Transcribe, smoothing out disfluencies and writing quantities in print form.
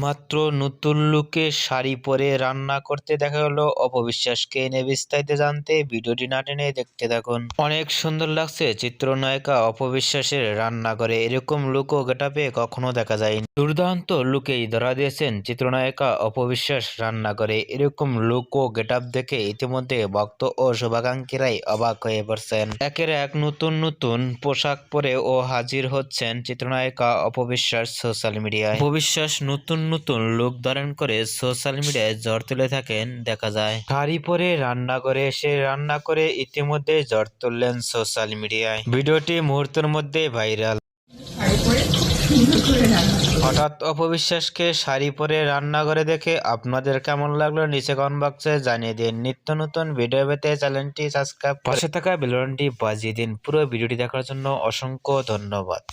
এইমাত্র নতুন লুকে শাড়ি পরে রান্না করতে দেখা গেলো অপবিশ্বাসকে। এনে বিস্তারিত জানতে ভিডিওটি না টেনে দেখতে থাকুন। অনেক সুন্দর লাগছে চিত্রনায়িকা অপবিশ্বাসের রান্নাঘরে, এরকম লুক ও গেটাপে কখনো দেখা যায়নি। দুর্দান্ত লুকেই ধরা দিয়েছেন চিত্রনায়িকা অপবিশ্বাস রান্নাঘরে। এরকম লুক ও গেটাপ দেখে ইতিমধ্যে ভক্ত ও শুভাকাঙ্ক্ষীরাই অবাক হয়ে পড়ছেন। একের এক নতুন নতুন পোশাক পরে ও হাজির হচ্ছেন চিত্রনায়িকা অপবিশ্বাস সোশ্যাল মিডিয়ায়। অপবিশ্বাস নতুন নতুন লুক ধারণ করে সোশ্যাল মিডিয়ায় ঝড় তুলে থাকেন দেখা যায়। শাড়ি পরে রান্নাঘরে এসে রান্না করে ইতিমধ্যে ঝড় তুললেন সোশ্যাল মিডিয়ায়। ভিডিওটি মুহূর্তের মধ্যে ভাইরাল। হঠাৎ অপবিশ্বাসকে শাড়ি পরে রান্নাঘরে দেখে আপনাদের কেমন লাগলো নিচে কমেন্ট বক্সে জানিয়ে দিন। নিত্য নতুন ভিডিও পেতে চ্যানেলটি সাবস্ক্রাইব পাশে থাকা বেল বাটনটি বাজিয়ে দিন। পুরো ভিডিওটি দেখার জন্য অসংখ্য ধন্যবাদ।